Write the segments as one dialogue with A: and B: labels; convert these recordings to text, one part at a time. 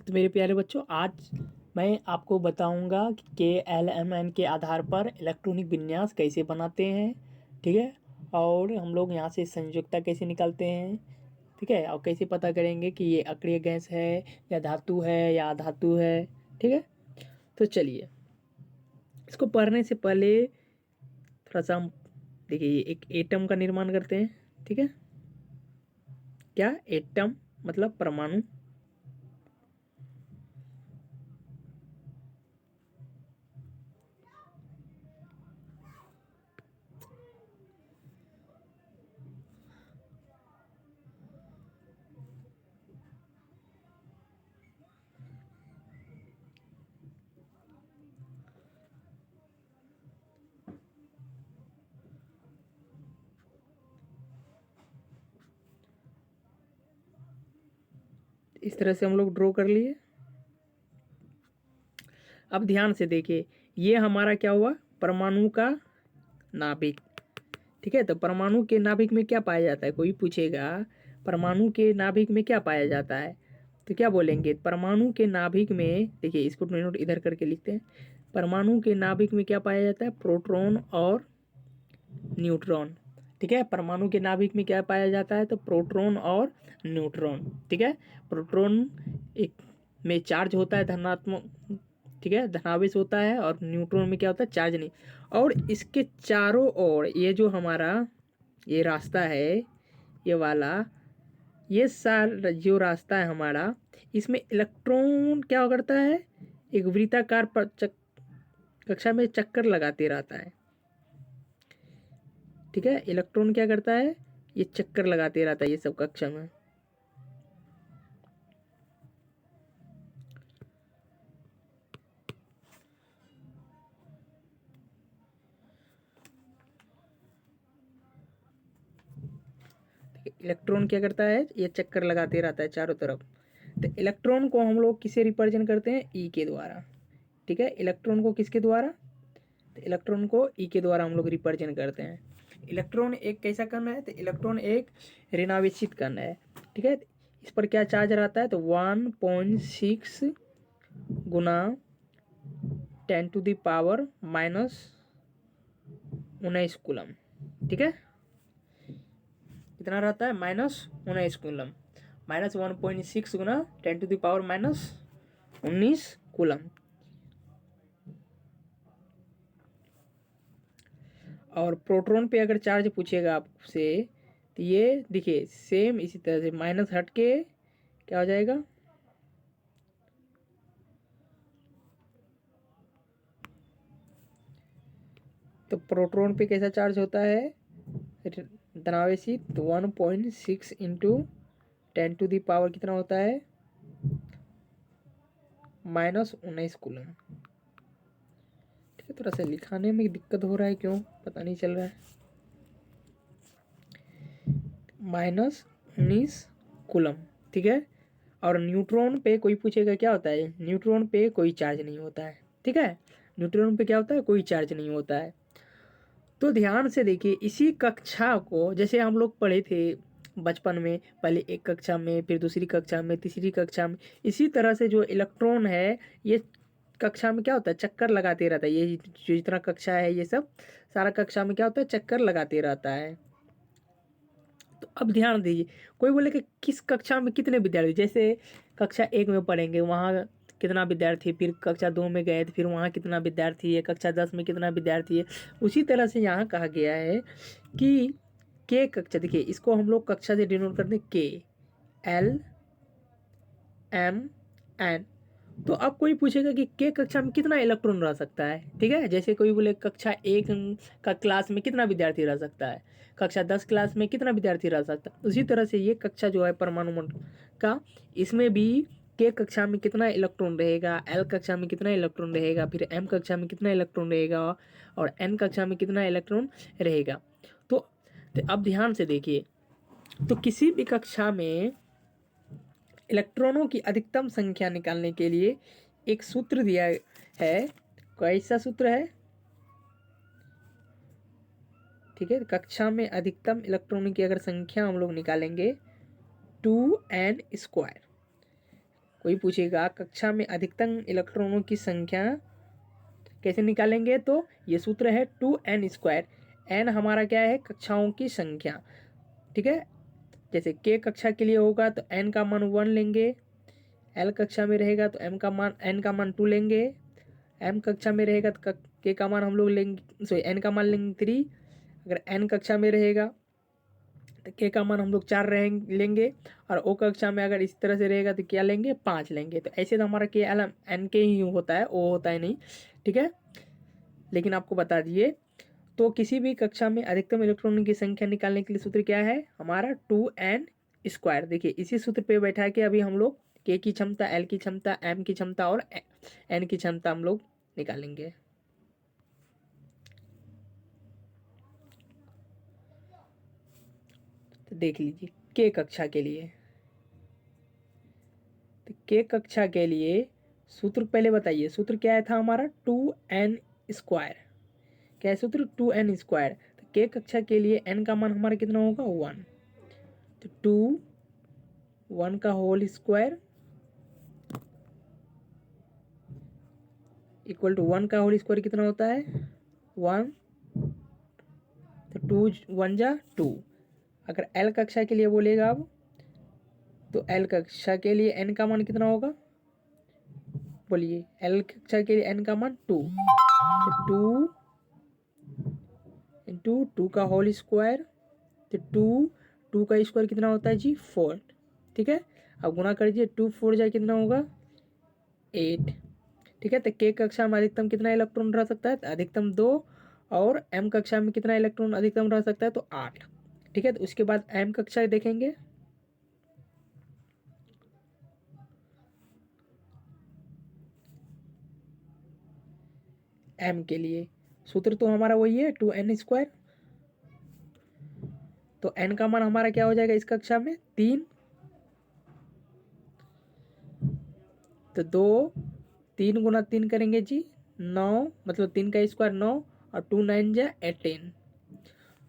A: तो मेरे प्यारे बच्चों, आज मैं आपको बताऊंगा कि KLMN के आधार पर इलेक्ट्रॉनिक विन्यास कैसे बनाते हैं। ठीक है। और हम लोग यहाँ से संयुक्ता कैसे निकालते हैं। ठीक है। और कैसे पता करेंगे कि ये अक्रिय गैस है या धातु है या अधातु है। ठीक है। तो चलिए, इसको पढ़ने से पहले थोड़ा सा हम देखिए एक एटम का निर्माण करते हैं। ठीक है। क्या एटम मतलब परमाणु। इस तरह से हम लोग ड्रॉ कर लिए। अब ध्यान से देखिए, ये हमारा क्या हुआ, परमाणु का नाभिक। ठीक है। तो परमाणु के नाभिक में क्या पाया जाता है, कोई पूछेगा परमाणु के नाभिक में क्या पाया जाता है, तो क्या बोलेंगे, परमाणु के नाभिक में देखिए, इसको नोट इधर करके लिखते हैं। परमाणु के नाभिक में क्या पाया जाता है, प्रोटॉन और न्यूट्रॉन। ठीक है। परमाणु के नाभिक में क्या पाया जाता है, तो प्रोटॉन और न्यूट्रॉन। ठीक है। प्रोटॉन एक में चार्ज होता है धनात्मक, ठीक है, धनावेश होता है, और न्यूट्रॉन में क्या होता है, चार्ज नहीं। और इसके चारों ओर ये जो हमारा ये रास्ता है, ये वाला, ये सारा जो रास्ता है हमारा, इसमें इलेक्ट्रॉन क्या करता है, एक वृत्ताकार पर कक्षा में चक्कर लगाते रहता है। ठीक है। इलेक्ट्रॉन क्या करता है, ये चक्कर लगाते रहता है ये सब कक्षा में। इलेक्ट्रॉन क्या करता है, ये चक्कर लगाते रहता है चारों तरफ। तो इलेक्ट्रॉन को हम लोग किसे रिप्रेजेंट करते हैं, ई के द्वारा। ठीक है। इलेक्ट्रॉन को किसके द्वारा, तो इलेक्ट्रॉन को ई के द्वारा हम लोग रिप्रेजेंट करते हैं। इलेक्ट्रॉन एक कैसा कण है, तो इलेक्ट्रॉन एक ऋणावेशित कण है। ठीक है। इस पर क्या चार्ज रहता है, तो 1.6 गुना 10⁻⁻19 कूलम। ठीक है। कितना रहता है, -19 कूलम, -1.6 गुना 10⁻⁻19 कूलम। और प्रोटॉन पे अगर चार्ज पूछेगा आपसे, तो ये देखिए सेम इसी तरह से माइनस हट के क्या हो जाएगा, तो प्रोटॉन पे कैसा चार्ज होता है, धनावेशी, तो 1.6 इंटू 10⁻, कितना होता है, -19 कूलम। ठीक है। थोड़ा सा लिखाने में दिक्कत हो रहा है, क्यों पता नहीं चल रहा है। -19 कूलम। ठीक है। और न्यूट्रॉन पे कोई पूछेगा क्या होता है, न्यूट्रॉन पे कोई चार्ज नहीं होता है। ठीक है। न्यूट्रॉन पे क्या होता है, कोई चार्ज नहीं होता है। तो ध्यान से देखिए, इसी कक्षा को जैसे हम लोग पढ़े थे बचपन में, पहले एक कक्षा में, फिर दूसरी कक्षा में, तीसरी कक्षा में, इसी तरह से जो इलेक्ट्रॉन है, ये कक्षा में क्या होता है, चक्कर लगाते रहता है। ये जो जितना कक्षा है, ये सब सारा कक्षा में क्या होता है, चक्कर लगाते रहता है। तो अब ध्यान दीजिए, कोई बोले कि किस कक्षा में कितने विद्यार्थी, जैसे कक्षा 1 में पढ़ेंगे वहाँ कितना विद्यार्थी, फिर कक्षा 2 में गए तो फिर वहाँ कितना विद्यार्थी है, कक्षा 10 में कितना विद्यार्थी है। उसी तरह से यहाँ कहा गया है कि के कक्षा, देखिए इसको हम लोग कक्षा से डिनोट करते हैं, KLMN। तो अब कोई पूछेगा कि के कक्षा में कितना इलेक्ट्रॉन रह सकता है। ठीक है। जैसे कोई बोले कक्षा 1 का क्लास में कितना विद्यार्थी रह सकता है, कक्षा 10 क्लास में कितना विद्यार्थी रह सकता है, उसी तरह से ये कक्षा जो है परमाणु मंडल का, इसमें भी के कक्षा में कितना इलेक्ट्रॉन रहेगा, एल कक्षा में कितना इलेक्ट्रॉन रहेगा, फिर एम कक्षा में कितना इलेक्ट्रॉन रहेगा, और एन कक्षा में कितना इलेक्ट्रॉन रहेगा। तो अब ध्यान से देखिए, तो किसी भी कक्षा में इलेक्ट्रॉनों की अधिकतम संख्या निकालने के लिए एक सूत्र दिया है। कैसा सूत्र है, ठीक है, कक्षा में अधिकतम इलेक्ट्रॉनों की अगर संख्या हम लोग निकालेंगे 2n²। कोई पूछेगा कक्षा में अधिकतम इलेक्ट्रॉनों की संख्या कैसे निकालेंगे, तो ये सूत्र है 2n²। n हमारा क्या है, कक्षाओं की संख्या, ठीक है। जैसे k कक्षा के लिए होगा तो n का मान 1 लेंगे, l कक्षा में रहेगा तो n का मान 2 लेंगे, m कक्षा में रहेगा तो k का मान हम लोग लेंगे, सॉरी n का मान लेंगे 3। अगर n कक्षा में रहेगा तो k का मान हम लोग 4 लेंगे, और o कक्षा में अगर इस तरह से रहेगा तो क्या लेंगे, 5 लेंगे। तो ऐसे तो हमारा k l n के ही होता है, o होता है नहीं, ठीक है। लेकिन आपको बता दिए, तो किसी भी कक्षा में अधिकतम इलेक्ट्रॉनों की संख्या निकालने के लिए सूत्र क्या है हमारा, 2n²। देखिए इसी सूत्र पे बैठा के अभी हम लोग k की क्षमता, l की क्षमता, m की क्षमता और n की क्षमता हम लोग निकालेंगे। तो देख लीजिए k कक्षा के लिए, तो k कक्षा के लिए सूत्र पहले बताइए, सूत्र क्या था हमारा, 2n²। क्या है सूत्र, 2n²। तो k कक्षा के लिए n का मान हमारा कितना होगा, 1। तो 1 का होल स्क्वायर इक्वल टू 1 का होल स्क्वायर कितना होता है, 1। तो 2 1 जा 2। अगर l कक्षा के लिए बोलेगा अब, तो l कक्षा के लिए n का मान कितना होगा, बोलिए, l कक्षा के लिए n का मान 2। तो 2 इंटू 2 का होल स्क्वायर, तो 2 का स्क्वायर कितना होता है जी, 4, ठीक है। अब गुना कर दीजिए, 2 4 जाए कितना होगा, 8, ठीक है। तो k कक्षा में अधिकतम कितना इलेक्ट्रॉन रह सकता है, तो अधिकतम 2, और m कक्षा में कितना इलेक्ट्रॉन अधिकतम रह सकता है, तो 8, ठीक है। तो उसके बाद m कक्षा देखेंगे, m के लिए सूत्र तो हमारा वही है, 2n²। तो n का मान हमारा क्या हो जाएगा इस कक्षा में, 3। तो 3 गुना 3 करेंगे जी 9, मतलब 3 का स्क्वायर 9, और 2 9 जा 18।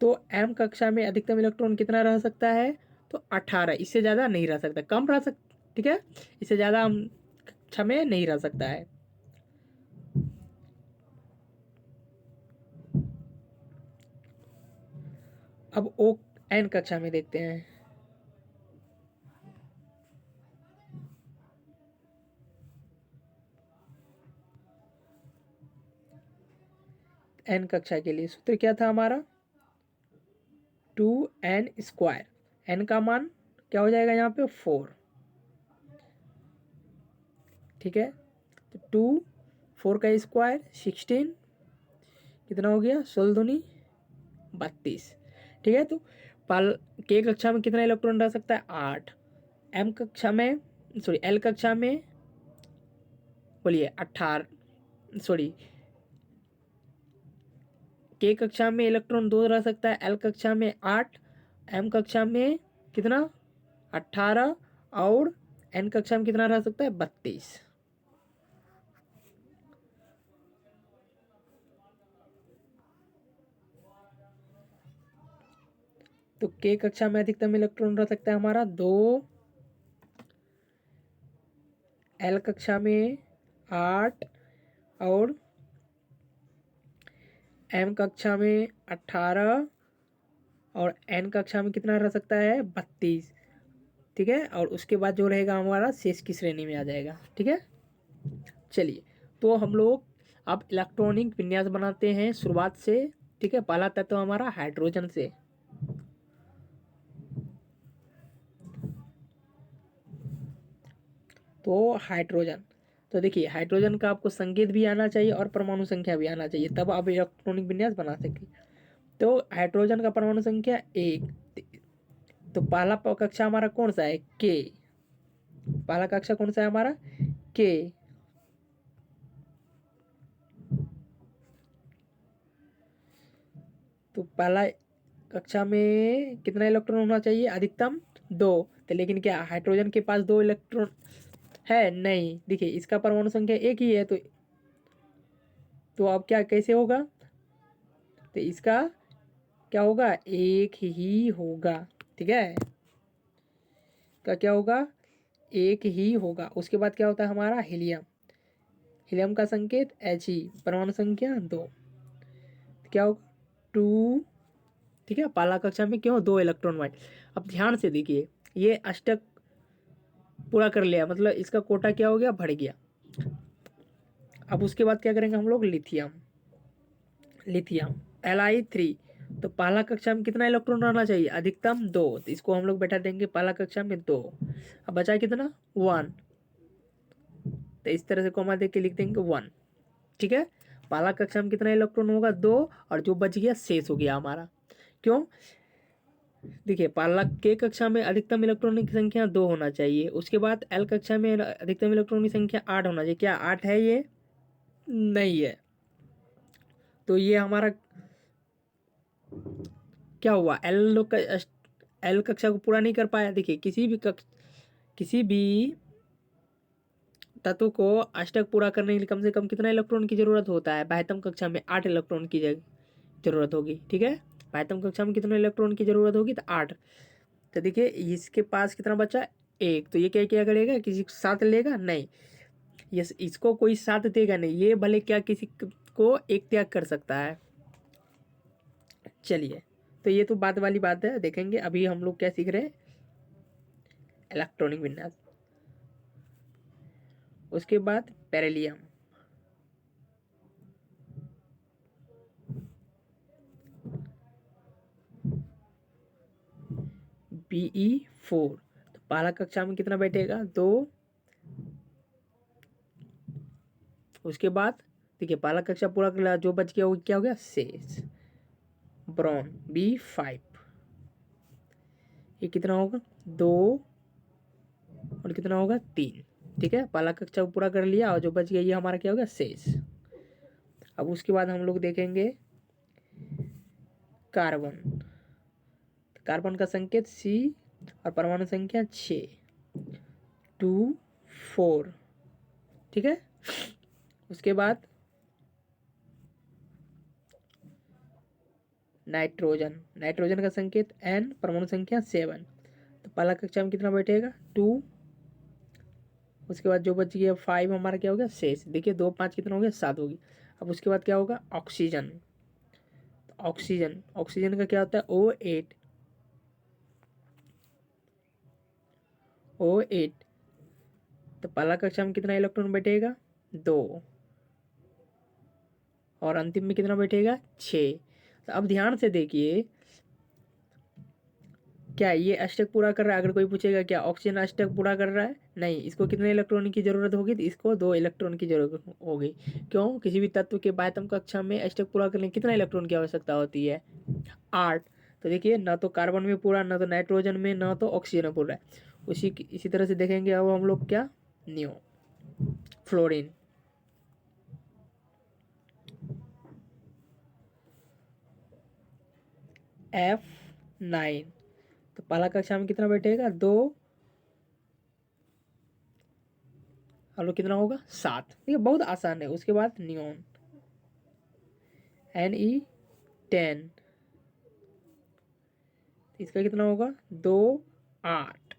A: तो m कक्षा में अधिकतम इलेक्ट्रॉन कितना रह सकता है, तो 18। इससे ज़्यादा नहीं रह सकता, कम रह सकता, ठीक है। इससे ज़्यादा हम कक्षा में नहीं रह सकता है। अब o n कक्षा में देखते हैं। n कक्षा के लिए सूत्र क्या था हमारा, 2n²। n का मान क्या हो जाएगा यहाँ पे, 4, ठीक है। तो 4 का स्क्वायर 16, कितना हो गया, 16 दूनी 32, ठीक है। तो k कक्षा में कितना इलेक्ट्रॉन रह सकता है, 8। m कक्षा में, सॉरी l कक्षा में, बोलिए 18, सॉरी k कक्षा में इलेक्ट्रॉन 2 रह सकता है, l कक्षा में 8, m कक्षा में कितना, 18, और n कक्षा में कितना रह सकता है, 32। तो k कक्षा में अधिकतम इलेक्ट्रॉन रह सकता है हमारा 2, l कक्षा में 8, और m कक्षा में 18, और n कक्षा में कितना रह सकता है, 32, ठीक है। और उसके बाद जो रहेगा हमारा शेष की श्रेणी में आ जाएगा, ठीक है। चलिए, तो हम लोग अब इलेक्ट्रॉनिक विन्यास बनाते हैं शुरुआत से, ठीक है। पहला तत्व हमारा हाइड्रोजन से, तो हाइड्रोजन, तो देखिए हाइड्रोजन का आपको संकेत भी आना चाहिए और परमाणु संख्या भी आना चाहिए, तब आप इलेक्ट्रॉनिक विन्यास बना सकें। तो हाइड्रोजन का परमाणु संख्या 1। तो पहला कक्षा हमारा कौन सा है, के। पहला कक्षा कौन सा है हमारा, के। तो पहला कक्षा में कितना इलेक्ट्रॉन होना चाहिए, अधिकतम 2। तो लेकिन क्या हाइड्रोजन के पास 2 इलेक्ट्रॉन है, नहीं। देखिए इसका परमाणु संख्या 1 ही है, तो अब क्या कैसे होगा, तो इसका क्या होगा, 1 ही होगा, ठीक है। का क्या होगा, एक ही होगा। उसके बाद क्या होता है हमारा हीलियम, हीलियम का संकेत He, परमाणु संख्या 2, क्या होगा 2। ठीक है, पहला कक्षा में क्यों 2 इलेक्ट्रॉन वाइट। अब ध्यान से देखिए, ये अष्टक पूरा कर लिया, मतलब इसका कोटा क्या हो गया, बढ़ गया। अब उसके बाद क्या करेंगे हम लोग, लिथियम, लिथियम Li3। तो पहला कक्षा में कितना इलेक्ट्रॉन रहना चाहिए, अधिकतम 2, तो इसको हम लोग बैठा देंगे पहला कक्षा में 2। अब बचा कितना 1, तो इस तरह से कोमा दे के लिख देंगे 1। ठीक है, पहला कक्षा में कितना इलेक्ट्रॉन होगा 2, और जो बच गया शेष हो गया हमारा। क्यों, देखिए पहला के कक्षा में अधिकतम इलेक्ट्रॉन की संख्या 2 होना चाहिए, उसके बाद एल कक्षा में अधिकतम इलेक्ट्रॉन की संख्या 8 होना चाहिए। क्या 8 है, ये नहीं है। तो ये हमारा क्या हुआ, एल कक्षा को पूरा नहीं कर पाया। देखिए किसी भी तत्व को अष्टक पूरा करने के लिए कम से कम कितना इलेक्ट्रॉन की जरूरत होता है, बाह्यतम कक्षा में 8 इलेक्ट्रॉन की जरूरत होगी। ठीक है, बाह्यतम कक्षा में कितने इलेक्ट्रॉन की जरूरत होगी, तो 8। तो देखिए इसके पास कितना बचा, 1। तो ये क्या क्या करेगा, किसी को साथ लेगा नहीं, ये इसको कोई साथ देगा नहीं, ये भले क्या किसी को एक त्याग कर सकता है। चलिए, तो ये तो बात वाली बात है, देखेंगे अभी हम लोग क्या सीख रहे हैं, इलेक्ट्रॉनिक विन्यास। उसके बाद बेरिलियम, Be4। तो पहला कक्षा में कितना बैठेगा 2। उसके बाद देखिए पहला कक्षा पूरा कर लिया, जो बच गया वो क्या हो गया, शेष ब्रॉन B5। ये कितना होगा 2, और कितना होगा 3। ठीक है, पहला कक्षा पूरा कर लिया, और जो बच गया ये हमारा क्या होगा, शेष। अब उसके बाद हम लोग देखेंगे कार्बन, कार्बन का संकेत C, और परमाणु संख्या 6, 2 4। ठीक है, उसके बाद नाइट्रोजन, नाइट्रोजन का संकेत N, परमाणु संख्या 7। तो पहला कक्षा में कितना बैठेगा 2। उसके बाद जो बच गया 5 हमारा क्या हो गया, शेष। देखिए 2 5 कितना हो गया, 7 होगी। अब उसके बाद क्या होगा, ऑक्सीजन, तो ऑक्सीजन, ऑक्सीजन का क्या होता है O8, O8। तो पहला कक्षा में कितना इलेक्ट्रॉन बैठेगा 2, और अंतिम में कितना बैठेगा 6। तो अब ध्यान से देखिए, क्या ये अष्टक पूरा कर रहा है, अगर कोई पूछेगा क्या ऑक्सीजन अष्टक पूरा कर रहा है, नहीं, इसको कितने इलेक्ट्रॉन की जरूरत होगी, तो इसको 2 इलेक्ट्रॉन की जरूरत होगी। क्यों, किसी भी तत्व के बाह्यतम कक्षा में अष्टक पूरा करने कितना इलेक्ट्रॉन की आवश्यकता होती है, 8। तो देखिए ना तो कार्बन में पूरा, ना तो नाइट्रोजन में, ना तो ऑक्सीजन में पूरा है। इसी तरह से देखेंगे अब हम लोग क्या, नियो, फ्लोरीन, F9। तो पहला कक्षा में कितना बैठेगा 2, और कितना होगा 7। ठीक है, बहुत आसान है। उसके बाद नियोन, Ne10। इसका कितना होगा 2 8।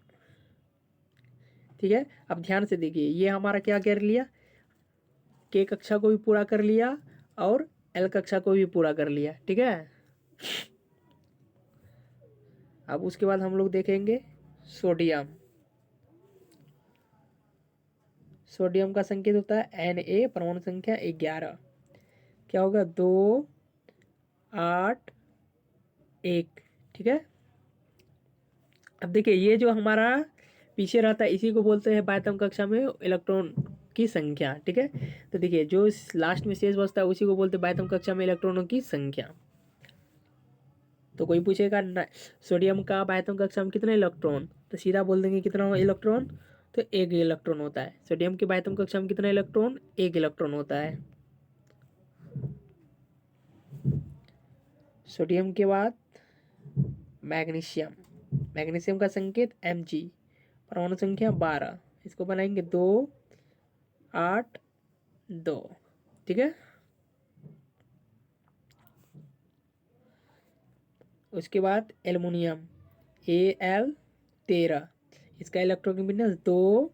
A: ठीक है, अब ध्यान से देखिए, ये हमारा क्या कर लिया, के कक्षा को भी पूरा कर लिया, और एल कक्षा को भी पूरा कर लिया। ठीक है, अब उसके बाद हम लोग देखेंगे सोडियम, सोडियम का संकेत होता है Na, परमाणु संख्या 11। क्या होगा 2 8 1। ठीक है, अब देखिए ये जो हमारा पीछे रहता है इसी को बोलते हैं बाह्यतम कक्षा में इलेक्ट्रॉन की संख्या। ठीक है, तो देखिए जो लास्ट में शेष बचता है उसी को बोलते हैं बाह्यतम कक्षा में इलेक्ट्रॉनों की संख्या। तो कोई पूछेगा सोडियम का बाह्यतम कक्षा में कितने इलेक्ट्रॉन, तो सीधा बोल देंगे कितना इलेक्ट्रॉन, तो 1 इलेक्ट्रॉन होता है। सोडियम के बाह्यतम कक्षा में कितना इलेक्ट्रॉन, 1 इलेक्ट्रॉन होता है। सोडियम के बाद मैग्नीशियम, मैग्नीशियम का संकेत Mg, परमाणु संख्या 12। इसको बनाएंगे 2 8 2। ठीक है, उसके बाद एल्युमिनियम Al13। इसका इलेक्ट्रोनेगेटिवनेस 2,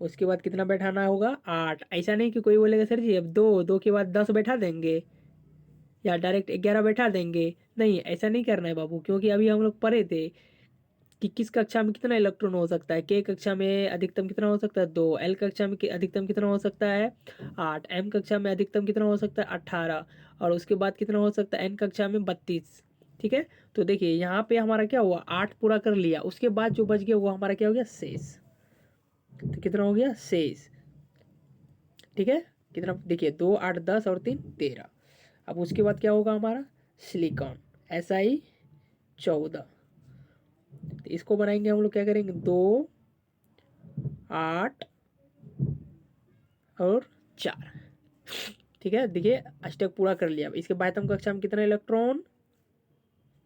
A: उसके बाद कितना बैठाना होगा 8। ऐसा नहीं कि कोई बोलेगा सर जी अब 2 के बाद 10 बैठा देंगे या डायरेक्ट 11 बैठा देंगे, नहीं ऐसा नहीं करना है बाबू, क्योंकि अभी हम लोग पढ़े थे कि किस कक्षा में कितना इलेक्ट्रॉन हो सकता है। के कक्षा में अधिकतम कितना हो सकता है 2, एल कक्षा में अधिकतम कितना हो सकता है 8, एम कक्षा में अधिकतम कितना हो सकता है 18, और उसके बाद कितना हो सकता है एन कक्षा में 32। ठीक है, तो देखिए यहाँ पे हमारा क्या हुआ 8 पूरा कर लिया, उसके बाद जो बच गया वो हमारा क्या हो गया शेष। तो कितना हो गया शेष, ठीक है, कितना देखिए 2 8 10 और 3 13। अब उसके बाद क्या होगा हमारा सिलिकॉन Si14। तो इसको बनाएंगे हम लोग, क्या करेंगे 2 8 और 4। ठीक है, देखिए अष्टक पूरा कर लिया। इसके बाह्यतम कक्षा में कितना इलेक्ट्रॉन,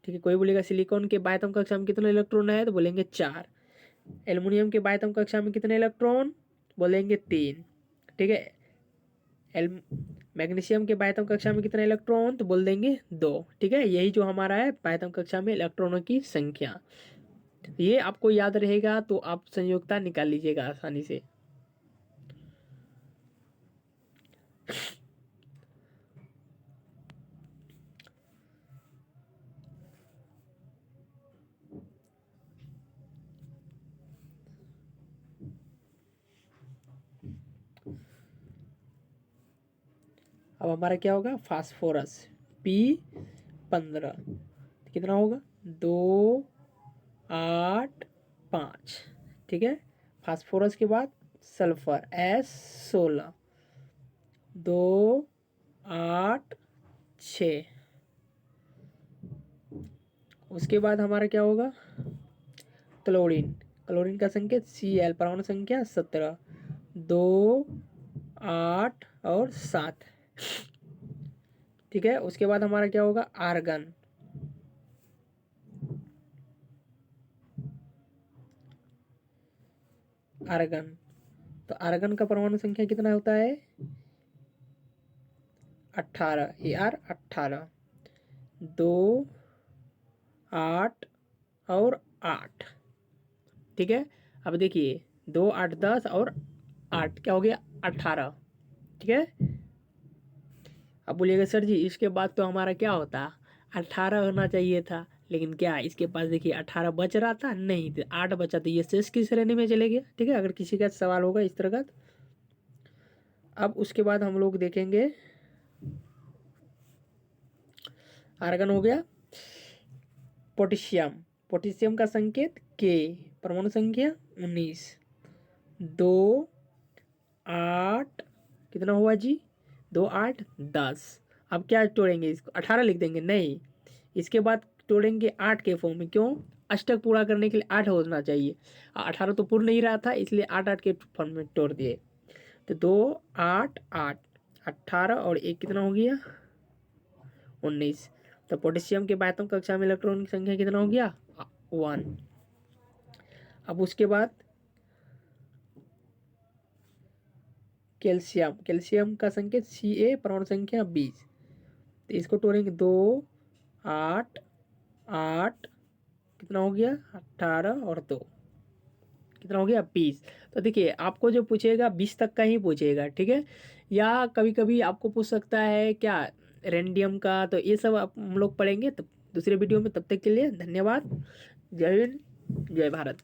A: ठीक है, कोई बोलेगा सिलिकॉन के बाह्यतम कक्षा में कितना इलेक्ट्रॉन है तो बोलेंगे 4। एल्युमिनियम के बाह्यतम कक्षा में कितने इलेक्ट्रॉन, बोलेंगे 3। ठीक है, एल मैग्नीशियम के बाह्यतम कक्षा में कितना इलेक्ट्रॉन तो बोल देंगे 2। ठीक है, यही जो हमारा है बाह्यतम कक्षा में इलेक्ट्रॉनों की संख्या। ये आपको याद रहेगा तो आप संयोजकता निकाल लीजिएगा आसानी से। अब हमारा क्या होगा फास्फोरस P15, कितना होगा 2 8 5। ठीक है, फास्फोरस के बाद सल्फर S16, 2 8 6। उसके बाद हमारा क्या होगा क्लोरीन, क्लोरीन का संकेत Cl, परमाणु संख्या 17, 2 8 और 7। ठीक है, उसके बाद हमारा क्या होगा आर्गन, आर्गन। तो आर्गन का परमाणु संख्या कितना होता है 18, Ar18, 2 8 और 8। ठीक है, अब देखिए 2 8 10 और 8 क्या हो गया 18। ठीक है, अब बोलिएगा सर जी इसके बाद तो हमारा क्या होता 18 होना चाहिए था, लेकिन क्या इसके पास देखिए 18 बच रहा था, नहीं तो 8 बचा, तो ये शेष की श्रेणी में चले गया। ठीक है, अगर किसी का सवाल होगा इस तरह का। अब उसके बाद हम लोग देखेंगे आर्गन हो गया। पोटेशियम, पोटेशियम का संकेत के, परमाणु संख्या 19, 2 8 कितना हुआ जी 2 8 10। अब क्या तोड़ेंगे इसको 18 लिख देंगे, नहीं इसके बाद तोड़ेंगे 8 के फॉर्म में, क्यों अष्टक पूरा करने के लिए 8 होना चाहिए, 18 तो पूर्ण नहीं रहा था इसलिए 8 8 के फॉर्म में तोड़ दिए। तो 2 8 8 18 और 1 कितना हो गया 19। तो पोटेशियम के बाह्यतम कक्षा में इलेक्ट्रॉन की संख्या कितना हो गया 1। अब उसके बाद कैल्शियम, कैल्शियम का संकेत Ca, परमाणु संख्या 20। तो इसको तोड़ेंगे 2 8 8 कितना हो गया 18 और 2 कितना हो गया 20। तो देखिए आपको जो पूछेगा 20 तक का ही पूछेगा। ठीक है, या कभी कभी आपको पूछ सकता है क्या रेंडियम का, तो ये सब हम लोग पढ़ेंगे तब दूसरे वीडियो में। तब तक के लिए धन्यवाद, जय हिंद, जय भारत।